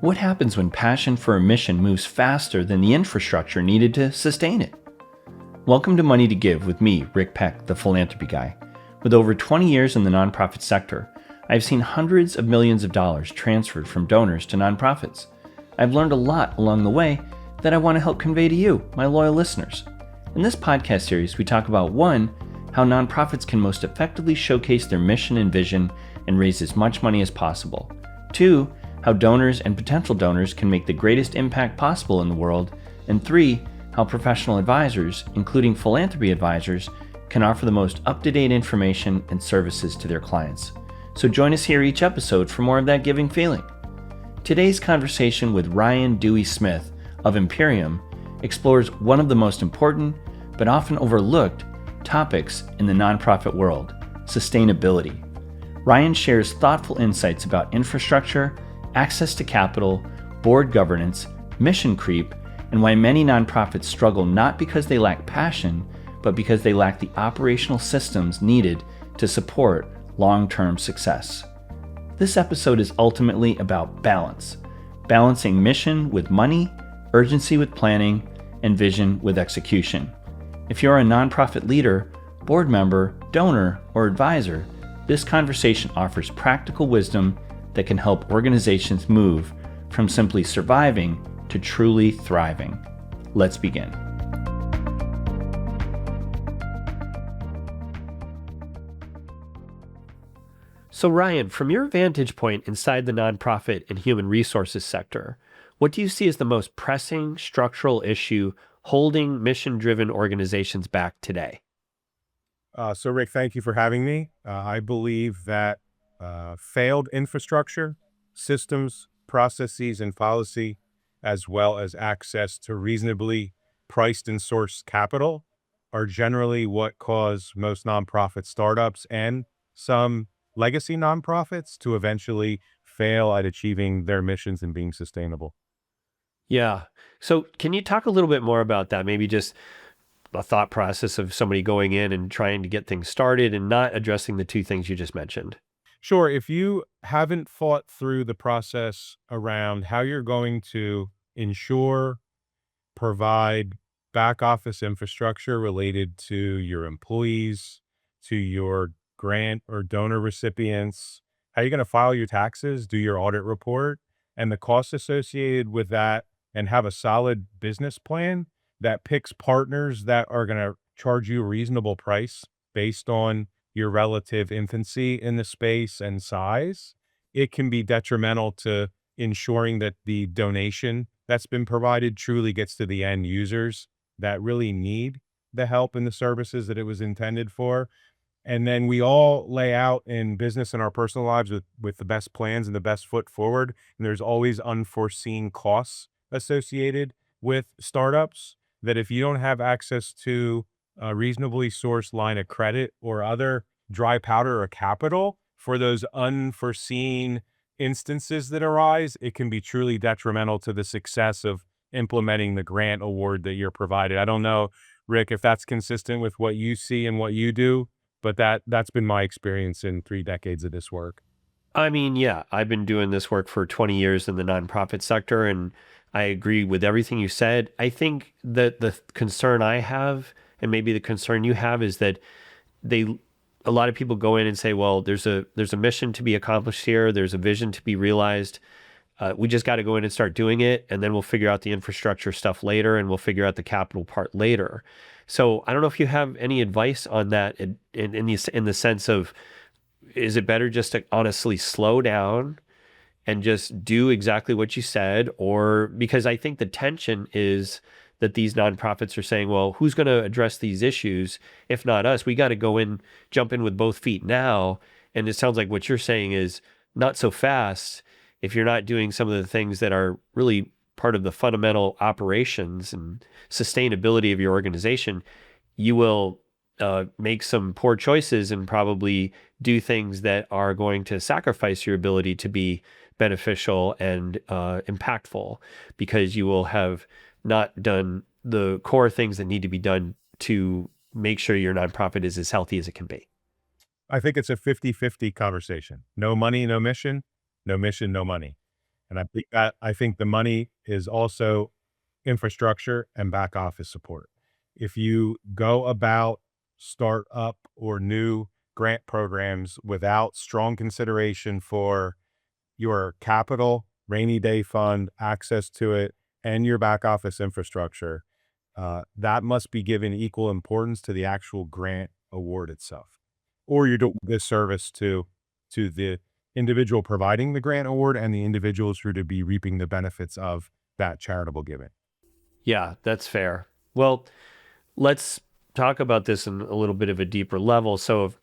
What happens when passion for a mission moves faster than the infrastructure needed to sustain it? Welcome to Money to Give with me, Rick Peck, the Philanthropy Guy. With over 20 years in the nonprofit sector, I've seen hundreds of millions of dollars transferred from donors to nonprofits. I've learned a lot along the way that I want to help convey to you, my loyal listeners. In this podcast series, we talk about 1, how nonprofits can most effectively showcase their mission and vision and raise as much money as possible. 2, how donors and potential donors can make the greatest impact possible in the world. And 3, how professional advisors, including philanthropy advisors, can offer the most up-to-date information and services to their clients. So join us here each episode for more of that giving feeling. Today's conversation with Ryan Dewey Smith of Inperium explores one of the most important but often overlooked topics in the nonprofit world: sustainability. Ryan shares thoughtful insights about infrastructure, access to capital, board governance, mission creep, and why many nonprofits struggle not because they lack passion, but because they lack the operational systems needed to support long-term success. This episode is ultimately about balance, balancing mission with money, urgency with planning, and vision with execution. If you're a nonprofit leader, board member, donor, or advisor, this conversation offers practical wisdom that can help organizations move from simply surviving to truly thriving. Let's begin. So Ryan, from your vantage point inside the nonprofit and human resources sector, what do you see as the most pressing structural issue holding mission-driven organizations back today? So Rick, thank you for having me. I believe that failed infrastructure, systems, processes, and policy, as well as access to reasonably priced and sourced capital, are generally what cause most nonprofit startups and some legacy nonprofits to eventually fail at achieving their missions and being sustainable. Yeah. So can you talk a little bit more about that? Maybe just a thought process of somebody going in and trying to get things started and not addressing the two things you just mentioned. Sure, if you haven't thought through the process around how you're going to ensure, provide back office infrastructure related to your employees, to your grant or donor recipients, how you're going to file your taxes, do your audit report, and the costs associated with that, and have a solid business plan that picks partners that are going to charge you a reasonable price based on your relative infancy in the space and size, it can be detrimental to ensuring that the donation that's been provided truly gets to the end users that really need the help and the services that it was intended for. And then we all lay out in business and our personal lives with the best plans and the best foot forward. And there's always unforeseen costs associated with startups that if you don't have access to a reasonably sourced line of credit or other dry powder or capital for those unforeseen instances that arise, it can be truly detrimental to the success of implementing the grant award that you're provided. I don't know, Rick, if that's consistent with what you see and what you do, but that's been my experience in 3 decades of this work. I mean, yeah, I've been doing this work for 20 years in the nonprofit sector, and I agree with everything you said. I think that the concern I have, and maybe the concern you have, is that a lot of people go in and say, well, there's a mission to be accomplished here. There's a vision to be realized. We just got to go in and start doing it. And then we'll figure out the infrastructure stuff later, and we'll figure out the capital part later. So I don't know if you have any advice on that in the sense of, is it better just to honestly slow down and just do exactly what you said? Or because I think the tension is that these nonprofits are saying, well, who's going to address these issues if not us? We got to jump in with both feet now. And it sounds like what you're saying is not so fast if you're not doing some of the things that are really part of the fundamental operations and sustainability of your organization. You will make some poor choices and probably do things that are going to sacrifice your ability to be beneficial and impactful, because you will have not done the core things that need to be done to make sure your nonprofit is as healthy as it can be. I think it's a 50-50 conversation. No money, no mission, no money. And I think the money is also infrastructure and back office support. If you go about startup or new grant programs without strong consideration for your capital, rainy day fund, access to it, and your back office infrastructure, that must be given equal importance to the actual grant award itself. Or you're doing this service to the individual providing the grant award and the individuals who are to be reaping the benefits of that charitable giving. Yeah, that's fair. Well, let's talk about this in a little bit of a deeper level. So, if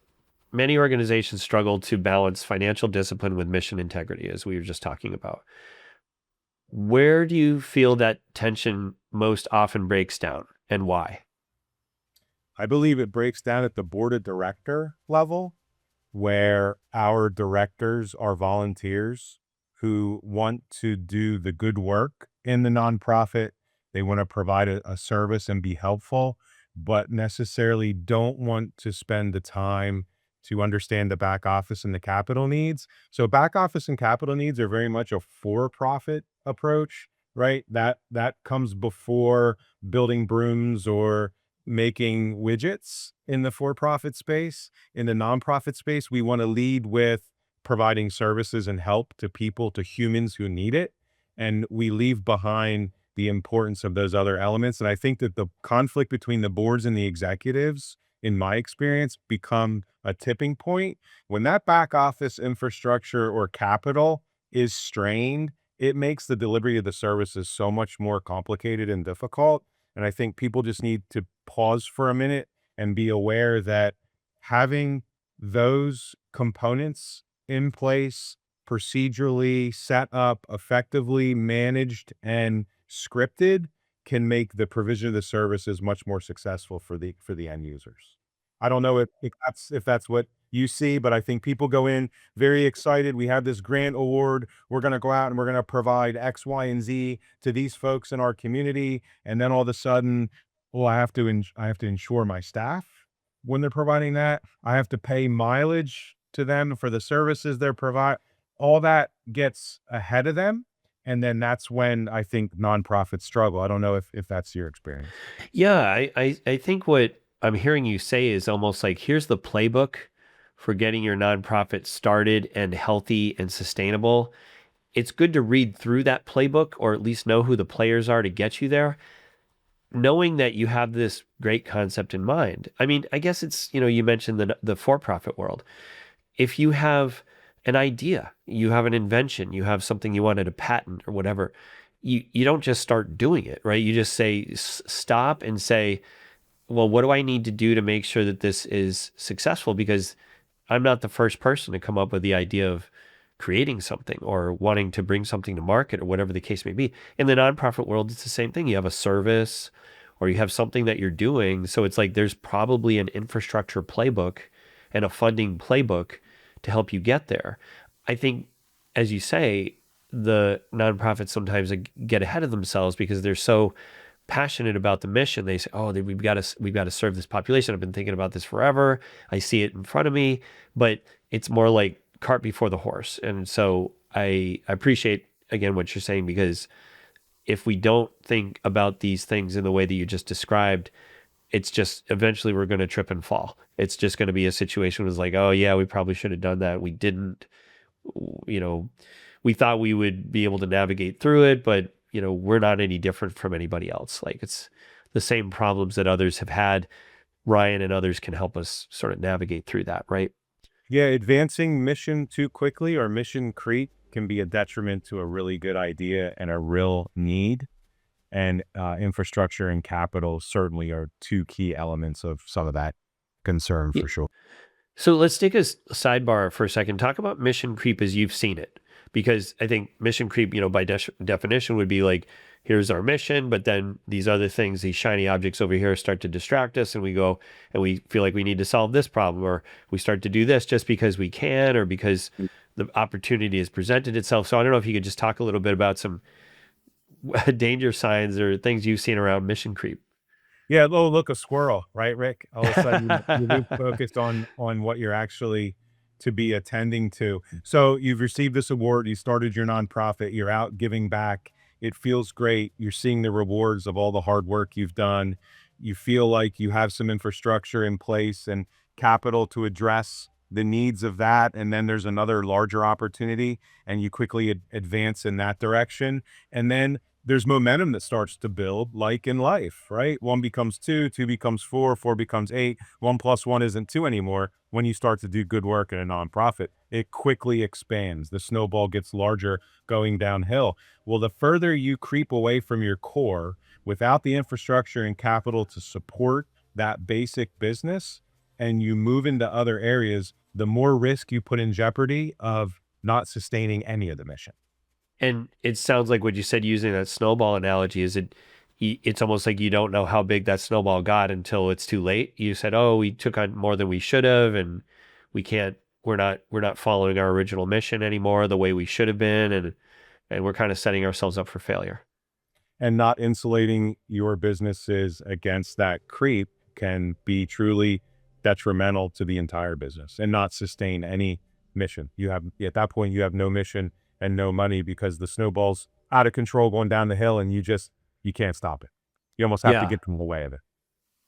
many organizations struggle to balance financial discipline with mission integrity, as we were just talking about. Where do you feel that tension most often breaks down and why? I believe it breaks down at the board of director level, where our directors are volunteers who want to do the good work in the nonprofit. They want to provide a service and be helpful, but necessarily don't want to spend the time to understand the back office and the capital needs. So back office and capital needs are very much a for-profit approach, right? That comes before building brooms or making widgets in the for-profit space. In the nonprofit space, we want to lead with providing services and help to people, to humans who need it. And we leave behind the importance of those other elements. And I think that the conflict between the boards and the executives, in my experience, become a tipping point. When that back office infrastructure or capital is strained, it makes the delivery of the services so much more complicated and difficult. And I think people just need to pause for a minute and be aware that having those components in place, procedurally set up, effectively managed and scripted, can make the provision of the services much more successful for the end users. I don't know if that's what you see, but I think people go in very excited. We have this grant award. We're going to go out and we're going to provide X, Y, and Z to these folks in our community. And then all of a sudden, well, I have to insure my staff when they're providing that. I have to pay mileage to them for the services they're provide. All that gets ahead of them. And then that's when I think nonprofits struggle. I don't know if that's your experience. Yeah, I think what I'm hearing you say is almost like here's the playbook for getting your nonprofit started and healthy and sustainable. It's good to read through that playbook or at least know who the players are to get you there, knowing that you have this great concept in mind. I mean, I guess it's, you mentioned the for-profit world. If you have an idea, you have an invention, you have something you wanted to patent or whatever, you don't just start doing it, right? You just say, stop and say, well, what do I need to do to make sure that this is successful? Because I'm not the first person to come up with the idea of creating something or wanting to bring something to market or whatever the case may be. In the nonprofit world, it's the same thing. You have a service or you have something that you're doing. So it's like there's probably an infrastructure playbook and a funding playbook to help you get there. I think, as you say, the nonprofits sometimes get ahead of themselves because they're so passionate about the mission. They say, "Oh, we've got to serve this population. I've been thinking about this forever. I see it in front of me." But it's more like cart before the horse. And so I appreciate again what you're saying, because if we don't think about these things in the way that you just described, it's just eventually we're going to trip and fall. It's just going to be a situation was like, oh yeah, we probably should have done that. We didn't, you know, we thought we would be able to navigate through it, but we're not any different from anybody else. Like it's the same problems that others have had. Ryan and others can help us sort of navigate through that, right? Yeah, advancing mission too quickly or mission creep can be a detriment to a really good idea and a real need. And infrastructure and capital certainly are two key elements of some of that concern Yeah. for sure. So let's take a sidebar for a second. Talk about mission creep as you've seen it, because I think mission creep, by definition, would be like, here's our mission, but then these other things, these shiny objects over here, start to distract us, and we go and we feel like we need to solve this problem, or we start to do this just because we can, or because the opportunity has presented itself. So I don't know if you could just talk a little bit about some danger signs or things you've seen around mission creep. Yeah, look, a squirrel, right, Rick? All of a sudden you lose focused on what you're actually to be attending to. So you've received this award, you started your nonprofit, you're out giving back. It feels great. You're seeing the rewards of all the hard work you've done. You feel like you have some infrastructure in place and capital to address the needs of that. And then there's another larger opportunity and you quickly advance in that direction. And then there's momentum that starts to build, like in life, right? One becomes two, two becomes four, four becomes eight. 1 + 1 isn't two anymore. When you start to do good work in a nonprofit, it quickly expands. The snowball gets larger going downhill. Well, the further you creep away from your core without the infrastructure and capital to support that basic business, and you move into other areas, the more risk you put in jeopardy of not sustaining any of the mission. And it sounds like what you said using that snowball analogy is it's almost like you don't know how big that snowball got until it's too late. You said, "Oh, we took on more than we should have, and we can't. We're not following our original mission anymore the way we should have been, and we're kind of setting ourselves up for failure." And not insulating your businesses against that creep can be truly detrimental to the entire business and not sustain any mission. You have, at that point, you have no mission and no money because the snowball's out of control going down the hill and you can't stop it. You almost have to Yeah. get in the way of it.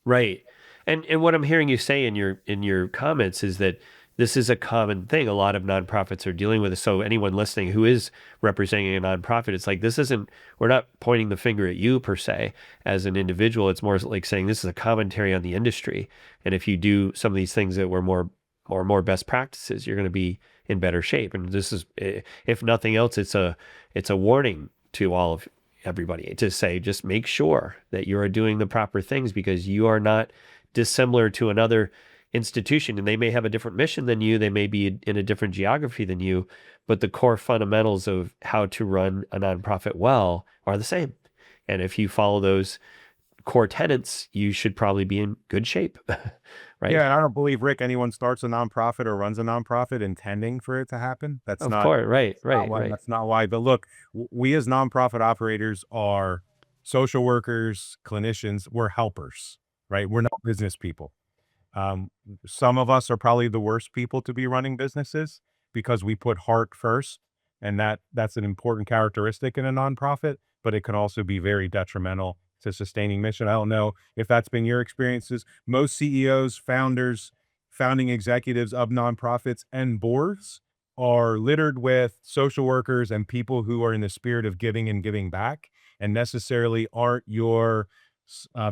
Right. And what I'm hearing you say in your comments is that this is a common thing. A lot of nonprofits are dealing with it. So anyone listening who is representing a nonprofit, it's like we're not pointing the finger at you per se as an individual. It's more like saying this is a commentary on the industry. And if you do some of these things that were more best practices, you're going to be in better shape. And this is, if nothing else, it's a warning to all of everybody to say, just make sure that you are doing the proper things because you are not dissimilar to another institution, and they may have a different mission than you. They may be in a different geography than you, but the core fundamentals of how to run a nonprofit well are the same. And if you follow those core tenets, you should probably be in good shape, right? Yeah, and I don't believe, Rick, anyone starts a nonprofit or runs a nonprofit intending for it to happen. Of course, right, Not right, why. right. That's not why. But look, we as nonprofit operators are social workers, clinicians. We're helpers, right? We're not business people. Um, some of us are probably the worst people to be running businesses because we put heart first, and that's an important characteristic in a nonprofit, but it can also be very detrimental to sustaining mission. I don't know if that's been your experiences. Most CEOs, founders, founding executives of nonprofits and boards are littered with social workers and people who are in the spirit of giving and giving back and necessarily aren't your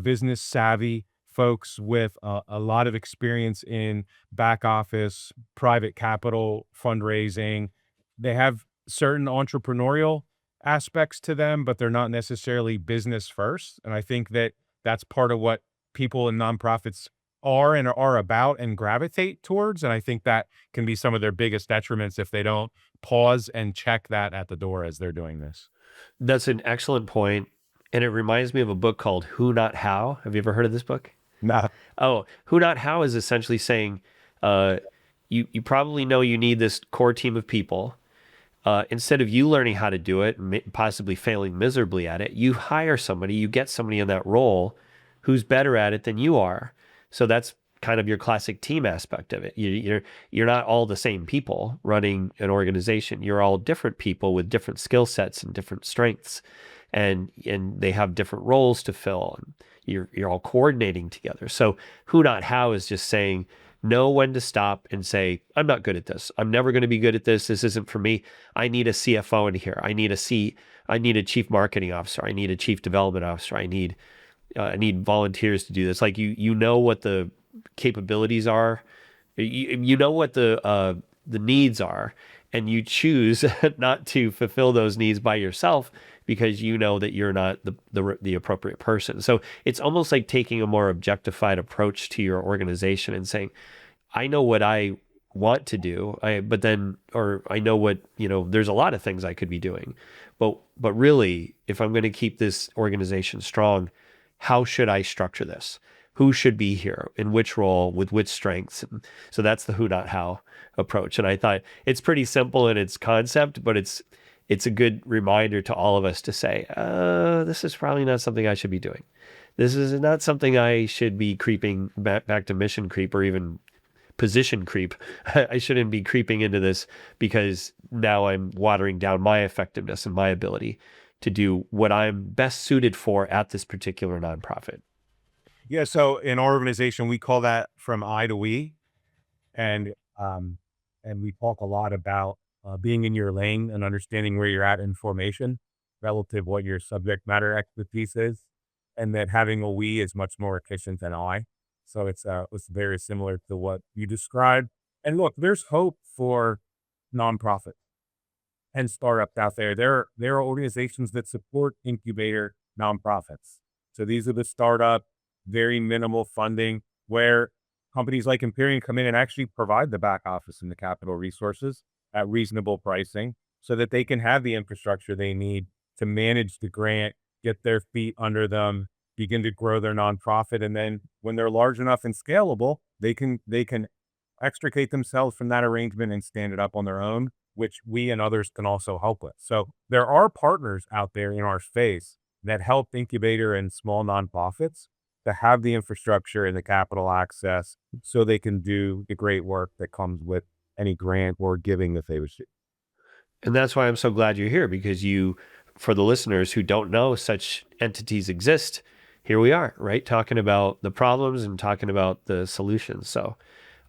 business savvy folks with a lot of experience in back office, private capital, fundraising. They have certain entrepreneurial aspects to them, but they're not necessarily business first. And I think that that's part of what people in nonprofits are and are about and gravitate towards. And I think that can be some of their biggest detriments if they don't pause and check that at the door as they're doing this. That's an excellent point. And it reminds me of a book called Who Not How. Have you ever heard of this book? Nah. Oh, Who Not How is essentially saying uh, you probably know you need this core team of people. Instead of you learning how to do it and possibly failing miserably at it, you hire somebody, you get somebody in that role who's better at it than you are. So that's kind of your classic team aspect of it. You're not all the same people running an organization. You're all different people with different skill sets and different strengths, and they have different roles to fill. And you're all coordinating together. So Who Not How is just saying, know when to stop and say, I'm not good at this. I'm never going to be good at this. This isn't for me. I need a CFO in here. I need a chief marketing officer. I need a chief development officer. I need volunteers to do this. Like you know what the capabilities are. You know what the needs are, and you choose not to fulfill those needs by yourself because you know that you're not the appropriate person. So it's almost like taking a more objectified approach to your organization and saying, I know what I want to do, or I know what, there's a lot of things I could be doing, but really, if I'm going to keep this organization strong, how should I structure this? Who should be here in which role with which strengths? And so that's the who, not how approach. And I thought it's pretty simple in its concept, but it's a good reminder to all of us to say, this is probably not something I should be doing. This is not something I should be creeping back to mission creep or even position creep. I shouldn't be creeping into this because now I'm watering down my effectiveness and my ability to do what I'm best suited for at this particular nonprofit. Yeah. So in our organization, we call that from I to we. And, um, and we talk a lot about being in your lane and understanding where you're at in formation relative what your subject matter expertise is. And that having a we is much more efficient than I. So it's very similar to what you described. And look, there's hope for nonprofits and startups out there. There are organizations that support incubator nonprofits. So these are the startup, very minimal funding, where companies like Imperium come in and actually provide the back office and the capital resources at reasonable pricing so that they can have the infrastructure they need to manage the grant, get their feet under them, begin to grow their nonprofit. And then when they're large enough and scalable, they can extricate themselves from that arrangement and stand it up on their own, which we and others can also help with. So there are partners out there in our space that help incubator and small nonprofits to have the infrastructure and the capital access so they can do the great work that comes with any grant or giving that they receive. And that's why I'm so glad you're here, because for the listeners who don't know such entities exist, here we are, right? Talking about the problems and talking about the solutions.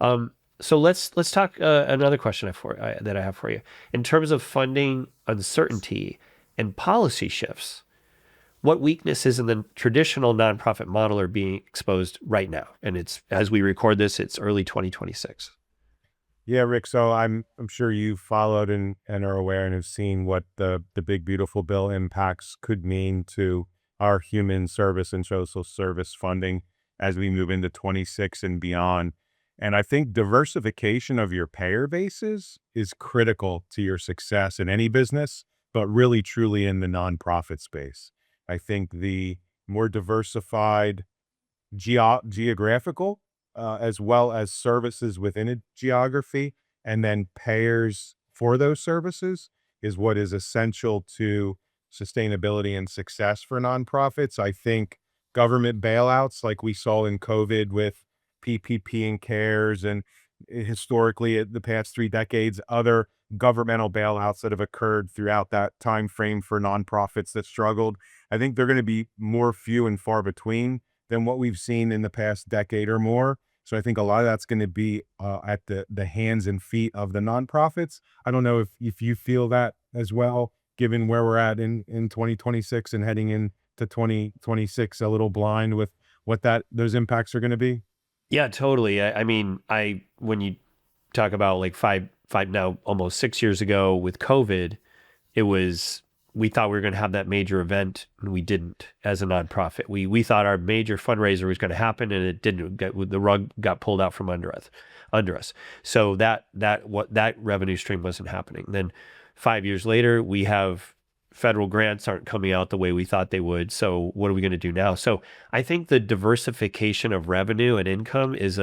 Um, so let's talk another question that I have for you. In terms of funding uncertainty and policy shifts, what weaknesses in the traditional nonprofit model are being exposed right now? And as we record this, it's early 2026. Yeah, Rick. So I'm sure you've followed and are aware and have seen what the big beautiful bill impacts could mean to our human service and social service funding as we move into 26 and beyond. And I think diversification of your payer bases is critical to your success in any business, but really truly in the nonprofit space. I think the more diversified geographical, as well as services within a geography, and then payers for those services is what is essential to sustainability and success for nonprofits. I think government bailouts, like we saw in COVID with PPP and CARES, and historically the past 3 decades, other governmental bailouts that have occurred throughout that time frame for nonprofits that struggled. I think they're going to be more few and far between than what we've seen in the past decade or more. So I think a lot of that's going to be at the hands and feet of the nonprofits. I don't know if you feel that as well, given where we're at in 2026 and heading into 2026, a little blind with what those impacts are going to be. Yeah, totally. I mean, when you talk about like five now almost 6 years ago with COVID, it was we thought we were going to have that major event, and we didn't. As a nonprofit, we thought our major fundraiser was going to happen, and it didn't. The rug got pulled out from under us. So that revenue stream wasn't happening. Then 5 years later, we have federal grants aren't coming out the way we thought they would. So what are we going to do now? So I think the diversification of revenue and income is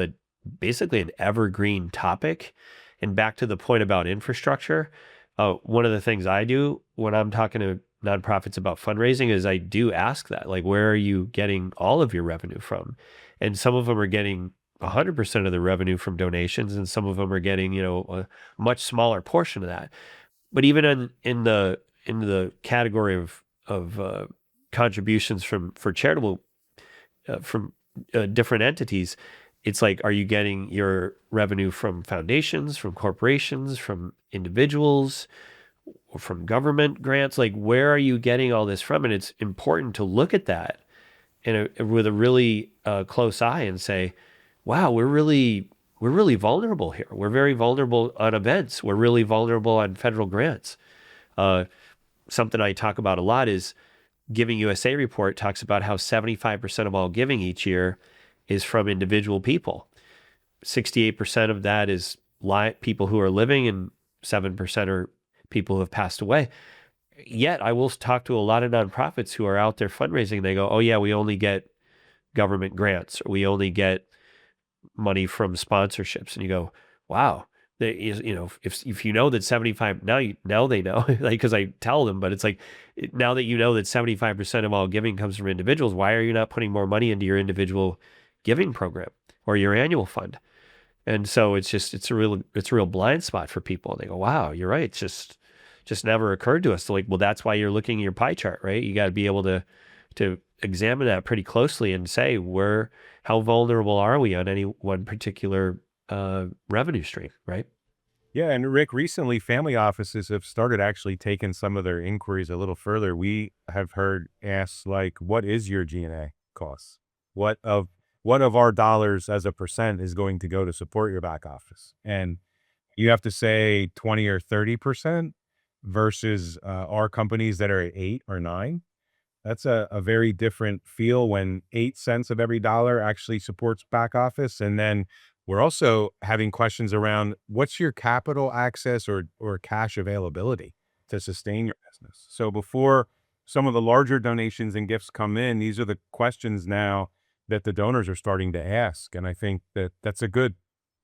basically an evergreen topic. And back to the point about infrastructure, one of the things I do when I'm talking to nonprofits about fundraising is I do ask that, like, where are you getting all of your revenue from? And some of them are getting 100% of the revenue from donations, and some of them are getting, a much smaller portion of that. But even in the category of contributions for charitable from different entities, it's like, are you getting your revenue from foundations, from corporations, from individuals, or from government grants? Like, where are you getting all this from? And it's important to look at that with a really close eye and say, wow, we're really vulnerable here. We're very vulnerable on events. We're really vulnerable on federal grants. Something I talk about a lot is Giving USA report talks about how 75% of all giving each year is from individual people. 68% of that is people who are living, and 7% are people who have passed away. Yet I will talk to a lot of nonprofits who are out there fundraising. They go, oh yeah, we only get government grants, or we only get money from sponsorships. And you go, wow. If you know that 75 now they know, like, because I tell them, but it's like, now that you know that 75% of all giving comes from individuals, why are you not putting more money into your individual giving program or your annual fund? And so it's a real blind spot for people. They go, wow, you're right. It's just never occurred to us. So like, well, that's why you're looking at your pie chart, right? You got to be able to examine that pretty closely and say how vulnerable are we on any one particular revenue stream, right? Yeah, and Rick, recently family offices have started actually taking some of their inquiries a little further. We have heard asks like, "What is your G&A costs? What of what of our dollars as a percent is going to go to support your back office?" And you have to say 20 or 30% versus our companies that are at 8 or 9. That's a very different feel when 8 cents of every dollar actually supports back office. And then we're also having questions around what's your capital access or cash availability to sustain your business. So before some of the larger donations and gifts come in, these are the questions now that the donors are starting to ask. And I think that that's a good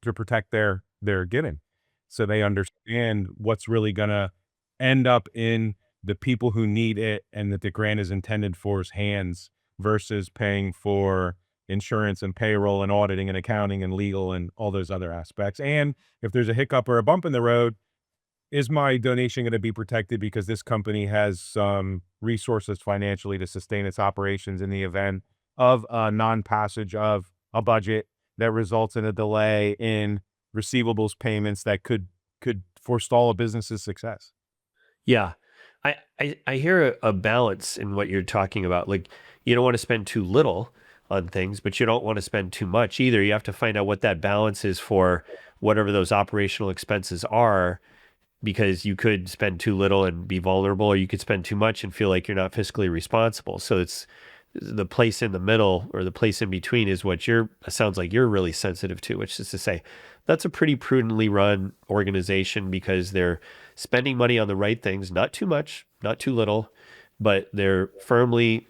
to protect their giving. So they understand what's really gonna end up in the people who need it and that the grant is intended for's hands versus paying for insurance and payroll and auditing and accounting and legal and all those other aspects. And if there's a hiccup or a bump in the road, is my donation going to be protected because this company has some resources financially to sustain its operations in the event of a non-passage of a budget that results in a delay in receivables payments that could forestall a business's success? Yeah. I hear a balance in what you're talking about. Like, you don't want to spend too little on things, but you don't want to spend too much either. You have to find out what that balance is for whatever those operational expenses are, because you could spend too little and be vulnerable, or you could spend too much and feel like you're not fiscally responsible. So it's the place in the middle, or the place in between, is what sounds like you're really sensitive to, which is to say that's a pretty prudently run organization because they're spending money on the right things, not too much, not too little, but they're firmly,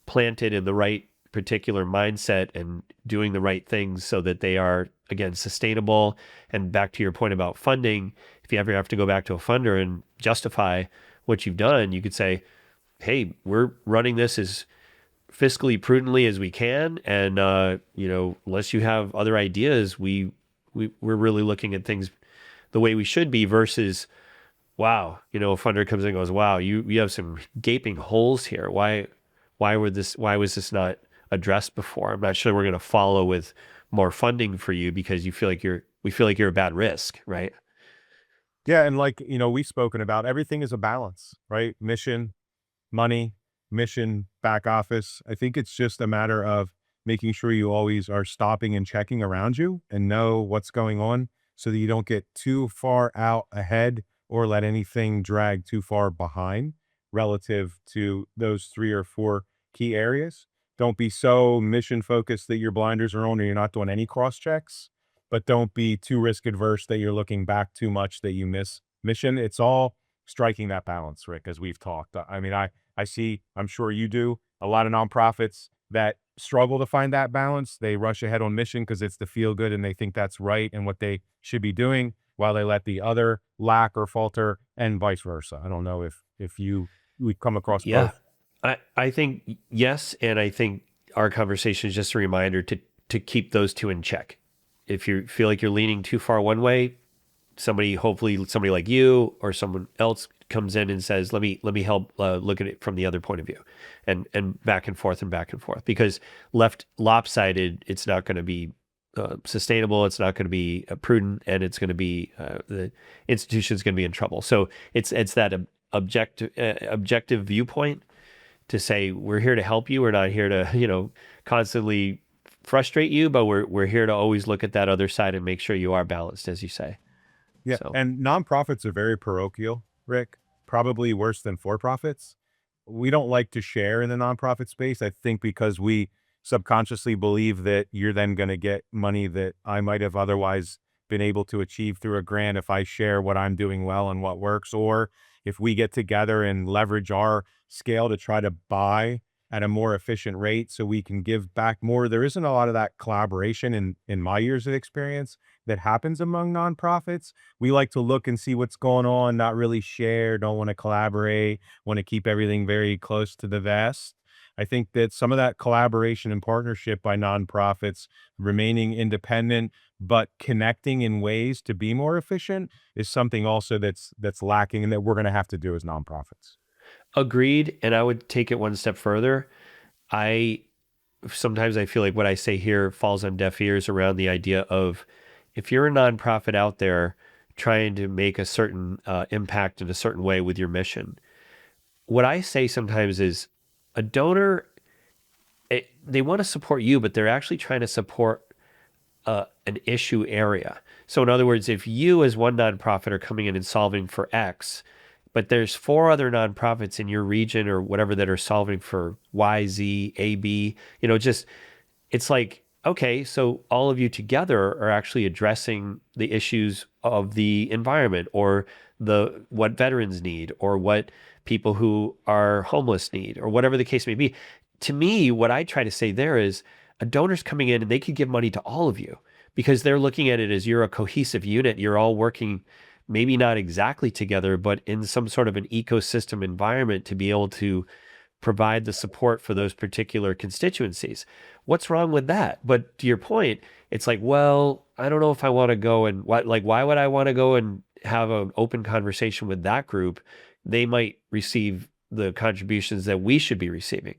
planted in the right particular mindset and doing the right things so that they are, again, sustainable. And back to your point about funding, if you ever have to go back to a funder and justify what you've done, you could say, hey, we're running this as fiscally prudently as we can, and unless you have other ideas, we're really looking at things the way we should be. Versus, wow, a funder comes in and goes, wow, you have some gaping holes here. Why was this not addressed before? I'm not sure we're going to follow with more funding for you because we feel like you're a bad risk, right? Yeah, and like, we've spoken about everything is a balance, right? Mission, money, mission, back office. I think it's just a matter of making sure you always are stopping and checking around you and know what's going on so that you don't get too far out ahead or let anything drag too far behind relative to those 3 or 4 key areas. Don't be so mission focused that your blinders are on or you're not doing any cross checks, but don't be too risk adverse that you're looking back too much that you miss mission. It's all striking that balance, Rick, as we've talked. I mean, I see, I'm sure you do, a lot of nonprofits that struggle to find that balance. They rush ahead on mission because it's the feel good and they think that's right and what they should be doing, while they let the other lack or falter, and vice versa. I don't know if we come across Yeah, both. I think yes, and I think our conversation is just a reminder to keep those two in check. If you feel like you're leaning too far one way, hopefully somebody like you or someone else comes in and says, let me help look at it from the other point of view, and back and forth and back and forth. Because left lopsided, it's not going to be sustainable. It's not going to be prudent, and it's going to be the institution's going to be in trouble. So it's that objective viewpoint to say we're here to help you. We're not here to constantly frustrate you, but we're here to always look at that other side and make sure you are balanced, as you say. Yeah, So and nonprofits are very parochial, Rick, probably worse than for profits. We don't like to share in the nonprofit space, I think because we subconsciously believe that you're then going to get money that I might have otherwise been able to achieve through a grant if I share what I'm doing well and what works, or if we get together and leverage our scale to try to buy at a more efficient rate so we can give back more. There isn't a lot of that collaboration in my years of experience that happens among nonprofits. We like to look and see what's going on, not really share, don't want to collaborate, want to keep everything very close to the vest. I think that some of that collaboration and partnership by nonprofits, remaining independent, but connecting in ways to be more efficient is something also that's lacking and that we're going to have to do as nonprofits. Agreed. And I would take it one step further. I sometimes I feel like what I say here falls on deaf ears around the idea of if you're a nonprofit out there trying to make a certain impact in a certain way with your mission, what I say sometimes is a donor, they want to support you, but they're actually trying to support an issue area. So in other words, if you as one nonprofit are coming in and solving for X, but there's four other nonprofits in your region or whatever that are solving for Y, Z, A, B, just it's like, okay, so all of you together are actually addressing the issues of the environment or the what veterans need or what people who are homeless need or whatever the case may be. To me, what I try to say there is a donor's coming in and they could give money to all of you because they're looking at it as you're a cohesive unit. You're all working maybe not exactly together, but in some sort of an ecosystem environment to be able to provide the support for those particular constituencies. What's wrong with that? But to your point, it's like, well, I don't know if I want to go and why would I want to go and have an open conversation with that group? They might receive the contributions that we should be receiving.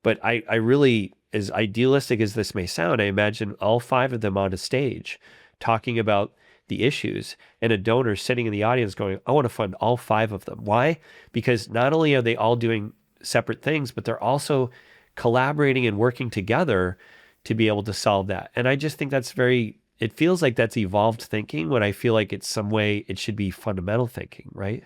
But I really, as idealistic as this may sound, I imagine all five of them on a stage talking about the issues and a donor sitting in the audience going, I want to fund all five of them. Why? Because not only are they all doing separate things, but they're also collaborating and working together to be able to solve that. And I just think it feels like that's evolved thinking when I feel like it's some way it should be fundamental thinking, right?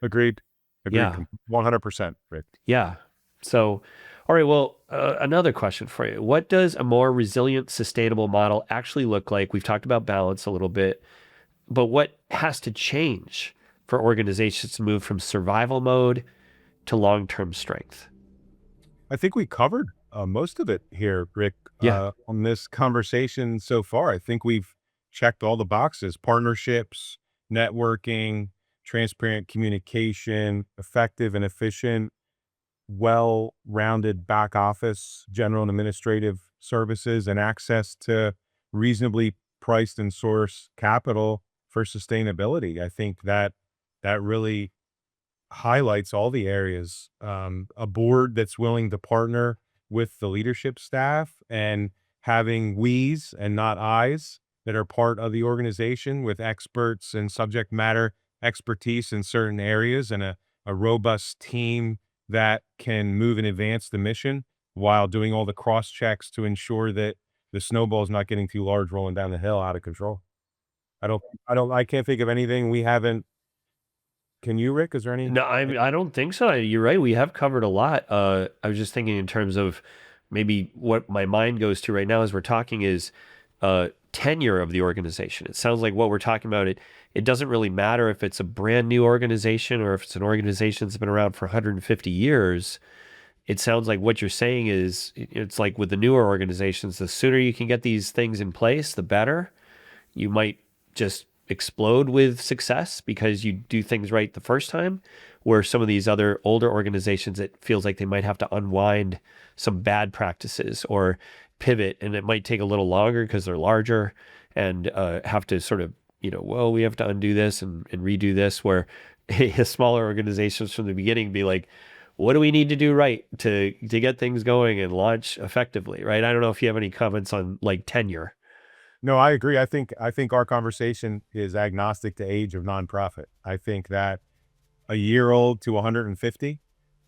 Agreed. Agreed. Yeah. 100%, Rick. Yeah. So, all right. Well, another question for you. What does a more resilient, sustainable model actually look like? We've talked about balance a little bit, but what has to change for organizations to move from survival mode to long-term strength? I think we covered most of it here, Rick, Yeah. on this conversation so far. I think we've checked all the boxes: partnerships, networking, transparent communication, effective and efficient, well-rounded back office, general and administrative services, and access to reasonably priced and sourced capital for sustainability. I think that really highlights all the areas. A board that's willing to partner with the leadership staff and having we's and not I's that are part of the organization with experts and subject matter expertise in certain areas and a robust team that can move and advance the mission while doing all the cross checks to ensure that the snowball's not getting too large rolling down the hill out of control. I can't think of anything we haven't. Can you, Rick? Is there any? No, I don't think so. You're right. We have covered a lot. I was just thinking in terms of maybe what my mind goes to right now as we're talking is tenure of the organization. It sounds like what we're talking about, it doesn't really matter if it's a brand new organization or if it's an organization that's been around for 150 years. It sounds like what you're saying is it's like with the newer organizations, the sooner you can get these things in place, the better. You might just explode with success because you do things right the first time, where some of these other older organizations, it feels like they might have to unwind some bad practices or pivot, and it might take a little longer because they're larger and have to sort of, well, we have to undo this and redo this, where smaller organizations from the beginning be like, what do we need to do right to get things going and launch effectively, right? I don't know if you have any comments on like tenure. No, I agree. I think our conversation is agnostic to age of nonprofit. I think that a year old to 150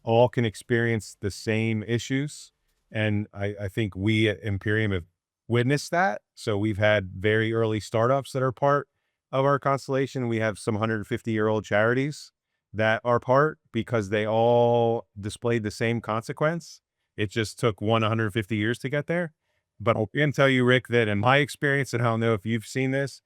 all can experience the same issues. And I think we at Imperium have witnessed that. So we've had very early startups that are part of our constellation. We have some 150-year-old charities that are part because they all displayed the same consequence. It just took 150 years to get there. But I can tell you, Rick, that in my experience, and I don't know if you've seen this,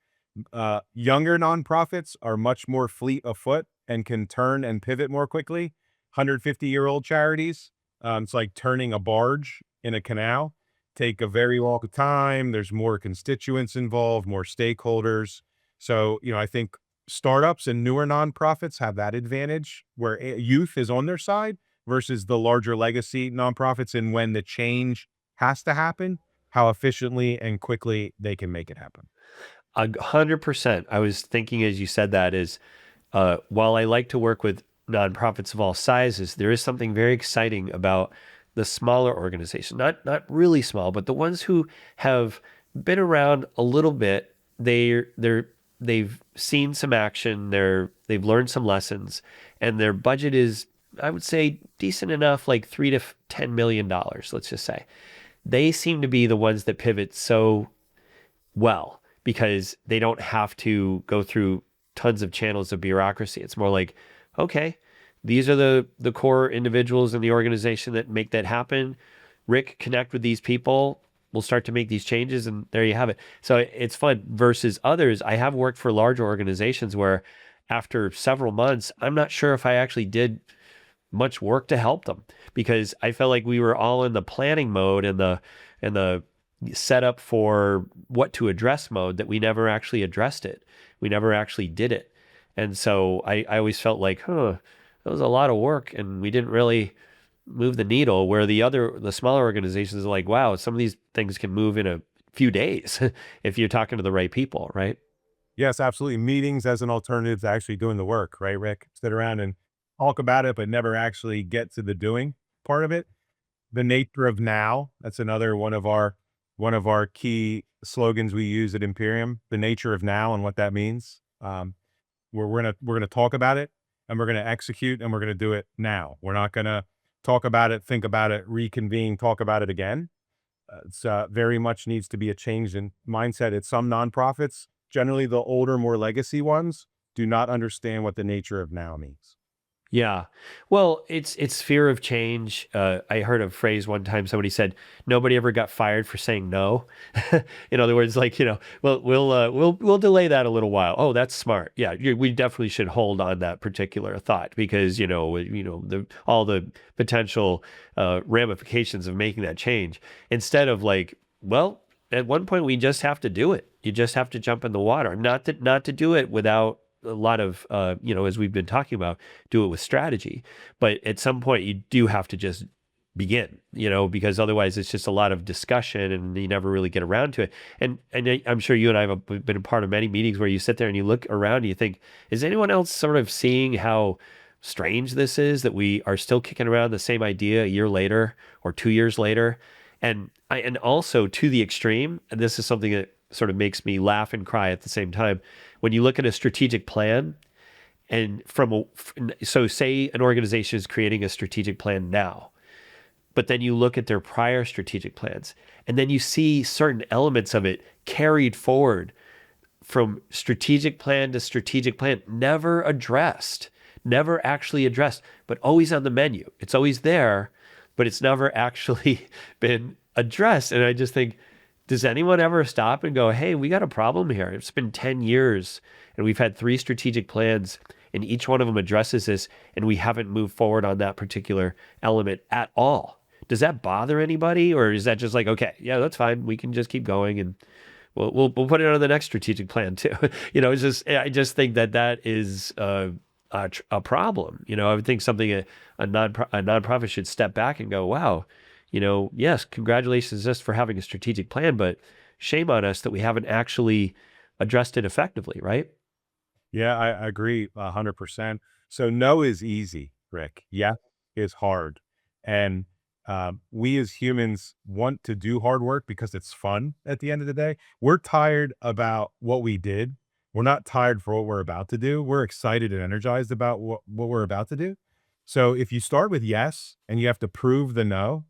younger nonprofits are much more fleet of foot and can turn and pivot more quickly. 150-year-old charities, it's like turning a barge in a canal, take a very long time. There's more constituents involved, more stakeholders. So, I think startups and newer nonprofits have that advantage where youth is on their side, versus the larger legacy nonprofits, and when the change has to happen, how efficiently and quickly they can make it happen. 100%. I was thinking as you said that is, while I like to work with nonprofits of all sizes, there is something very exciting about the smaller organizations, not really small, but the ones who have been around a little bit. They've seen some action. They've learned some lessons, and their budget is, I would say, decent enough, like $3 to $10 million. Let's just say they seem to be the ones that pivot so well because they don't have to go through tons of channels of bureaucracy. It's more like, okay, these are the core individuals in the organization that make that happen. Rick, connect with these people. We'll start to make these changes, and there you have it. So it's fun versus others. I have worked for larger organizations where after several months, I'm not sure if I actually did much work to help them because I felt like we were all in the planning mode and the set up for what to address mode that we never actually addressed it. We never actually did it. And so I always felt like, that was a lot of work and we didn't really move the needle where the smaller organizations are like, wow, some of these things can move in a few days if you're talking to the right people, right? Yes, absolutely. Meetings as an alternative to actually doing the work, right, Rick? Sit around and talk about it, but never actually get to the doing part of it. The nature of now, that's another one of our key slogans we use at Imperium, the nature of now and what that means. We're gonna talk about it and we're gonna execute and we're gonna do it now. We're not gonna talk about it, think about it, reconvene, talk about it again. It's very much needs to be a change in mindset. At some nonprofits, generally the older, more legacy ones, do not understand what the nature of now means. Yeah. Well, it's fear of change. I heard a phrase one time. Somebody said nobody ever got fired for saying no. In other words, like, well, we'll delay that a little while. Oh, that's smart. Yeah, we definitely should hold on that particular thought because all the potential ramifications of making that change instead of like, well, at one point we just have to do it. You just have to jump in the water. Not to do it without a lot of as we've been talking about, do it with strategy, but at some point you do have to just begin, because otherwise it's just a lot of discussion and you never really get around to it. And I'm sure you and I have been a part of many meetings where you sit there and you look around and you think, is anyone else sort of seeing how strange this is that we are still kicking around the same idea a year later or 2 years later? And also to the extreme, and this is something that sort of makes me laugh and cry at the same time. When you look at a strategic plan, and so say an organization is creating a strategic plan now, but then you look at their prior strategic plans, and then you see certain elements of it carried forward from strategic plan to strategic plan, never actually addressed, but always on the menu. It's always there, but it's never actually been addressed. And I just think, does anyone ever stop and go, hey, we got a problem here? It's been 10 years and we've had 3 strategic plans and each one of them addresses this and we haven't moved forward on that particular element at all. Does that bother anybody? Or is that just like, okay, yeah, that's fine. We can just keep going and we'll put it on the next strategic plan too. I just think that is a problem. I would think something a nonprofit should step back and go, wow, yes, congratulations just for having a strategic plan, but shame on us that we haven't actually addressed it effectively, right? Yeah, I agree 100%. So no is easy, Rick. Yes is hard. And we as humans want to do hard work because it's fun at the end of the day. We're tired about what we did. We're not tired for what we're about to do. We're excited and energized about what we're about to do. So if you start with yes and you have to prove the no,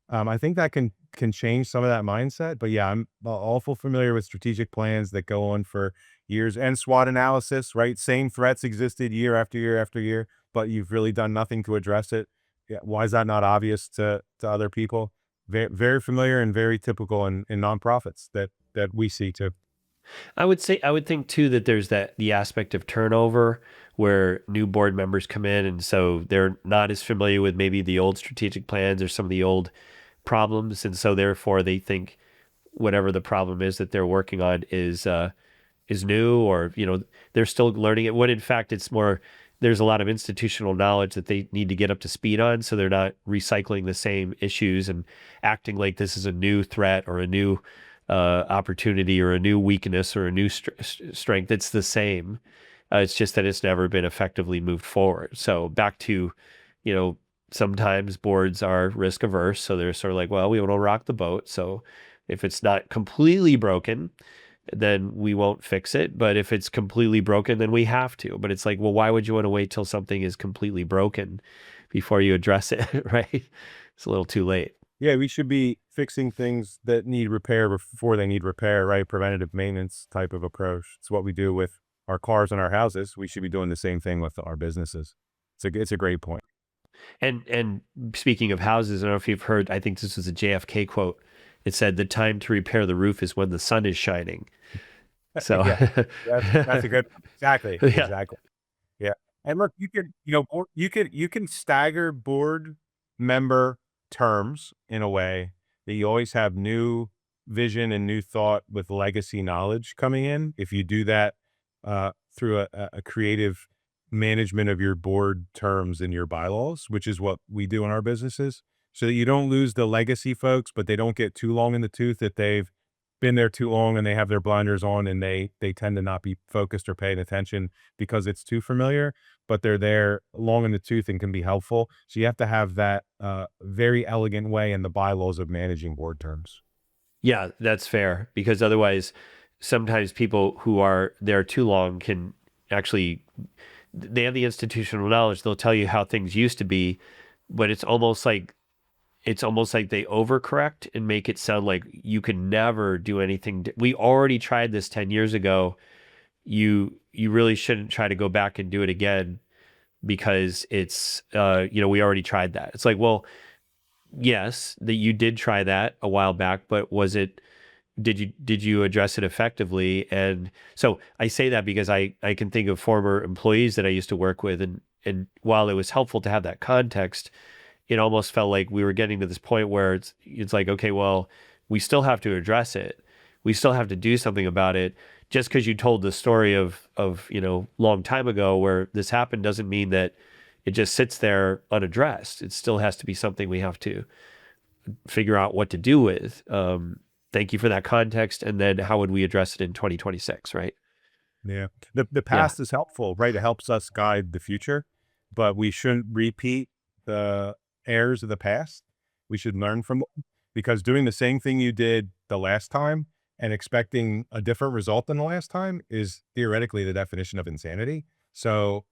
I think that can change some of that mindset. But yeah, I'm awful familiar with strategic plans that go on for years and SWOT analysis, right? Same threats existed year after year after year, but you've really done nothing to address it. Yeah, why is that not obvious to other people? Very, very familiar and very typical in nonprofits that we see too. I would think too that there's the aspect of turnover where new board members come in and so they're not as familiar with maybe the old strategic plans or some of the old problems, and so therefore they think whatever the problem is that they're working on is new, or they're still learning it. When in fact it's more there's a lot of institutional knowledge that they need to get up to speed on, so they're not recycling the same issues and acting like this is a new threat or a new opportunity or a new weakness or a new strength. It's the same. It's just that it's never been effectively moved forward. So back to, sometimes boards are risk averse, so they're sort of like, well, we want to rock the boat. So if it's not completely broken, then we won't fix it. But if it's completely broken, then we have to. But it's like, well, why would you want to wait till something is completely broken before you address it, right? It's a little too late. Yeah, we should be fixing things that need repair before they need repair, right? Preventative maintenance type of approach. It's what we do with our cars and our houses. We should be doing the same thing with our businesses. It's a great point. And speaking of houses, I don't know if you've heard, I think this was a JFK quote. It said, the time to repair the roof is when the sun is shining. So Yeah, that's a good, exactly, yeah. exactly. Yeah. And look, you can stagger board member terms in a way that you always have new vision and new thought with legacy knowledge coming in. If you do that through a creative management of your board terms and your bylaws, which is what we do in our businesses, so that you don't lose the legacy folks, but they don't get too long in the tooth, that they've been there too long and they have their blinders on, and they tend to not be focused or paying attention because it's too familiar, but they're there long in the tooth and can be helpful. So you have to have that very elegant way in the bylaws of managing board terms. Yeah, that's fair, because otherwise sometimes people who are there too long can actually, they have the institutional knowledge. They'll tell you how things used to be, but it's almost like they overcorrect and make it sound like you could never do anything. We already tried this 10 years ago. You really shouldn't try to go back and do it again, because it's we already tried that. It's like, well, yes, that you did try that a while back, but did you address it effectively? And so I say that because I can think of former employees that I used to work with, and while it was helpful to have that context, it almost felt like we were getting to this point where it's like, okay, well, we still have to address it. We still have to do something about it. Just because you told the story of long time ago where this happened doesn't mean that it just sits there unaddressed. It still has to be something we have to figure out what to do with. Thank you for that context. And then how would we address it in 2026, right? Yeah. The Yeah. past is helpful, right? It helps us guide the future, but we shouldn't repeat the errors of the past. We should learn from them, because doing the same thing you did the last time and expecting a different result than the last time is theoretically the definition of insanity. So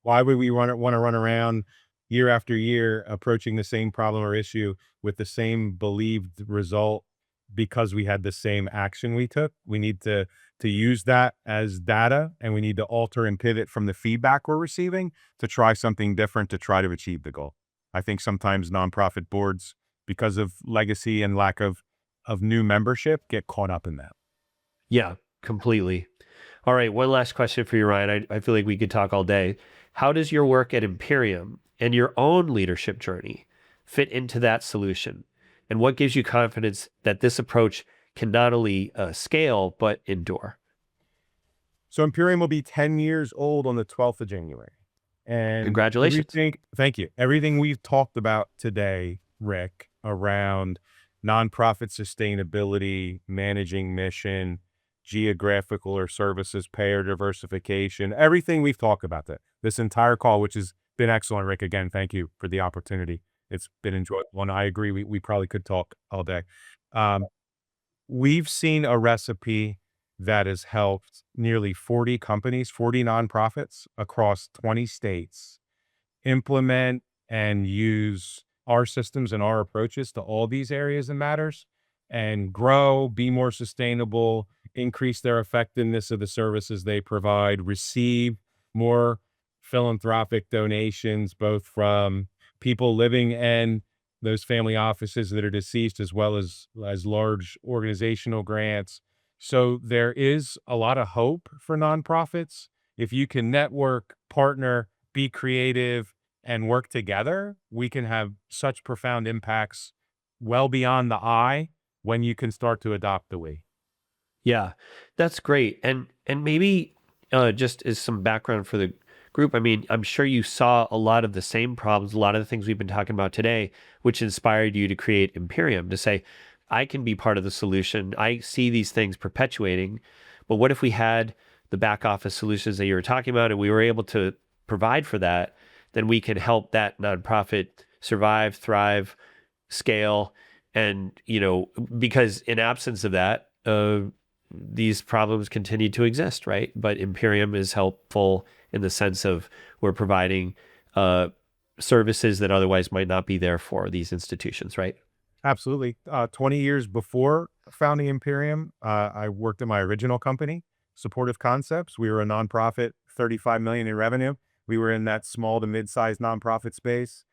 why would we want to run around year after year approaching the same problem or issue with the same believed result because we had the same action we took? We need to use that as data, and we need to alter and pivot from the feedback we're receiving to try something different to try to achieve the goal. I think sometimes nonprofit boards, because of legacy and lack of new membership, get caught up in that. Yeah, completely. All right, one last question for you, Ryan. I feel like we could talk all day. How does your work at Imperium and your own leadership journey fit into that solution? And what gives you confidence that this approach can not only scale, but endure? So Imperium will be 10 years old on the 12th of January. And Congratulations. thank you. Everything we've talked about today, Rick, around nonprofit sustainability, managing mission, geographical or services, payer diversification, everything we've talked about this entire call, which has been excellent, Rick. Again, thank you for the opportunity. It's been enjoyable. And I agree, we probably could talk all day. Um, we've seen a recipe that has helped nearly 40 companies, 40 nonprofits across 20 states implement and use our systems and our approaches to all these areas and matters, and grow, be more sustainable, increase their effectiveness of the services they provide, receive more philanthropic donations, both from people living in those family offices that are deceased, as well as large organizational grants. So there is a lot of hope for nonprofits. If you can network, partner, be creative, and work together, we can have such profound impacts well beyond the I when you can start to adopt the we. Yeah, that's great. And maybe just as some background for the group. I mean, I'm sure you saw a lot of the same problems, a lot of the things we've been talking about today, which inspired you to create Imperium, to say, I can be part of the solution. I see these things perpetuating, but what if we had the back office solutions that you were talking about and we were able to provide for that? Then we can help that nonprofit survive, thrive, scale. And, because in absence of that, these problems continue to exist, right? But Imperium is helpful in the sense of we're providing services that otherwise might not be there for these institutions, right? Absolutely. 20 years before founding Imperium, I worked at my original company, Supportive Concepts. We were a nonprofit, 35 million in revenue. We were in that small to mid-sized nonprofit space.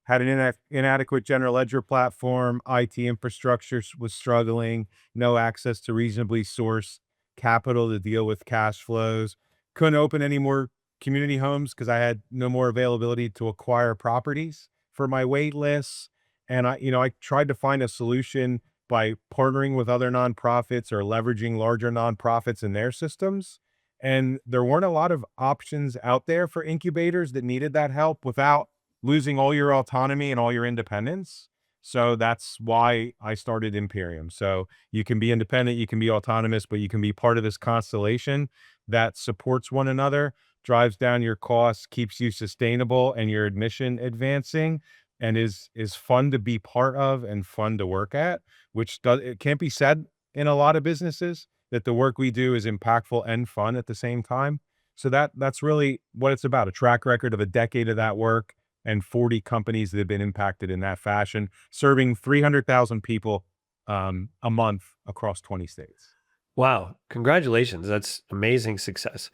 Had an inadequate general ledger platform. IT infrastructure was struggling. No access to reasonably sourced capital to deal with cash flows. Couldn't open any more community homes because I had no more availability to acquire properties for my wait lists. And I tried to find a solution by partnering with other nonprofits or leveraging larger nonprofits in their systems. And there weren't a lot of options out there for incubators that needed that help without losing all your autonomy and all your independence. So that's why I started Imperium. So you can be independent, you can be autonomous, but you can be part of this constellation that supports one another, drives down your costs, keeps you sustainable and your admission advancing, and is fun to be part of and fun to work at, which it can't be said in a lot of businesses that the work we do is impactful and fun at the same time. So that's really what it's about, a track record of a decade of that work and 40 companies that have been impacted in that fashion, serving 300,000 people a month across 20 states. Wow. Congratulations. That's amazing success.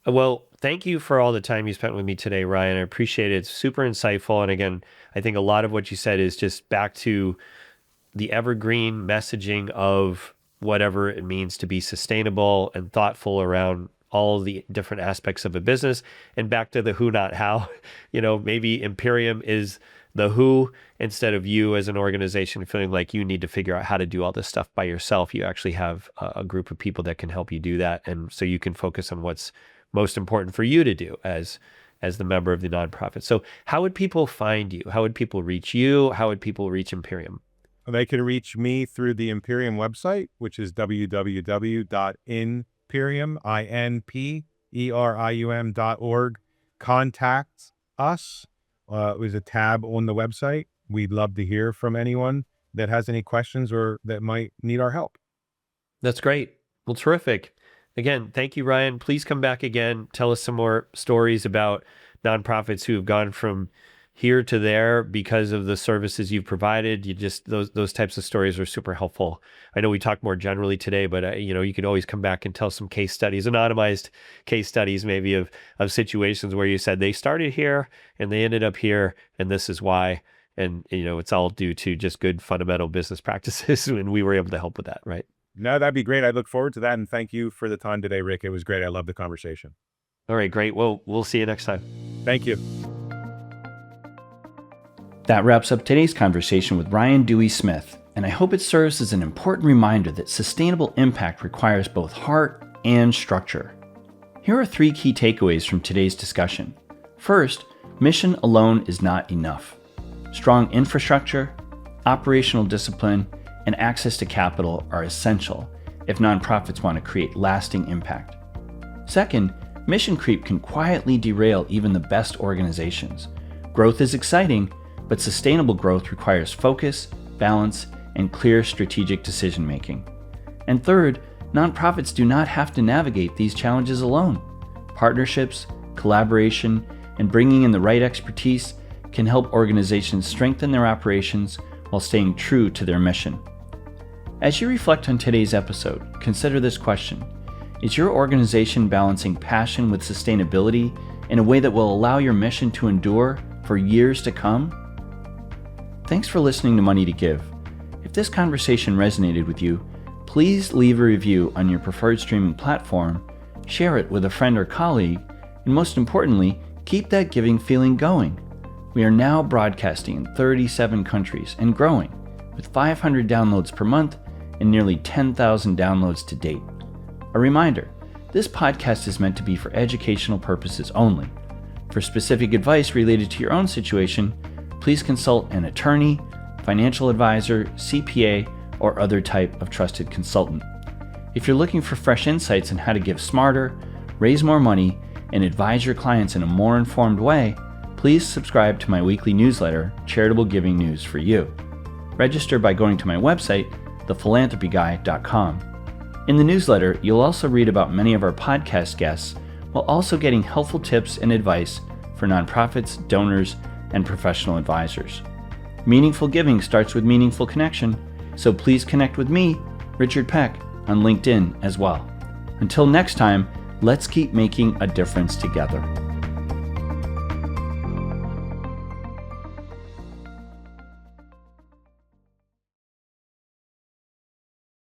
Well, thank you for all the time you spent with me today, Ryan. I appreciate it. It's super insightful. And again, I think a lot of what you said is just back to the evergreen messaging of whatever it means to be sustainable and thoughtful around all the different aspects of a business, and back to the who, not how. Maybe Imperium is the who instead of you as an organization feeling like you need to figure out how to do all this stuff by yourself. You actually have a group of people that can help you do that. And so you can focus on what's most important for you to do as the member of the nonprofit. So how would people find you? How would people reach you? How would people reach Imperium? They can reach me through the Imperium website, which is www.inperium.org. Contact us. There's a tab on the website. We'd love to hear from anyone that has any questions or that might need our help. That's great. Well, terrific. Again, thank you, Ryan. Please come back again. Tell us some more stories about nonprofits who have gone from here to there because of the services you've provided. Those types of stories are super helpful. I know we talked more generally today, but you could always come back and tell some case studies, anonymized case studies, maybe of situations where you said they started here and they ended up here, and this is why. And it's all due to just good fundamental business practices, and we were able to help with that, right? No, that'd be great. I look forward to that, and thank you for the time today, Rick. It was great. I love the conversation. All right, great. Well, we'll see you next time. Thank you. That wraps up today's conversation with Ryan Dewey Smith, and I hope it serves as an important reminder that sustainable impact requires both heart and structure. Here are 3 key takeaways from today's discussion. First, mission alone is not enough. Strong infrastructure, operational discipline, and access to capital are essential if nonprofits want to create lasting impact. Second, mission creep can quietly derail even the best organizations. Growth is exciting, but sustainable growth requires focus, balance, and clear strategic decision-making. And third, nonprofits do not have to navigate these challenges alone. Partnerships, collaboration, and bringing in the right expertise can help organizations strengthen their operations while staying true to their mission. As you reflect on today's episode, consider this question. Is your organization balancing passion with sustainability in a way that will allow your mission to endure for years to come? Thanks for listening to Money to Give. If this conversation resonated with you, please leave a review on your preferred streaming platform, share it with a friend or colleague, and most importantly, keep that giving feeling going. We are now broadcasting in 37 countries and growing, with 500 downloads per month and nearly 10,000 downloads to date. A reminder, this podcast is meant to be for educational purposes only. For specific advice related to your own situation, please consult an attorney, financial advisor, CPA, or other type of trusted consultant. If you're looking for fresh insights on how to give smarter, raise more money, and advise your clients in a more informed way, please subscribe to my weekly newsletter, Charitable Giving News for You. Register by going to my website, thephilanthropyguy.com. In the newsletter, you'll also read about many of our podcast guests, while also getting helpful tips and advice for nonprofits, donors, and professional advisors. Meaningful giving starts with meaningful connection, so please connect with me, Richard Peck, on LinkedIn as well. Until next time, let's keep making a difference together.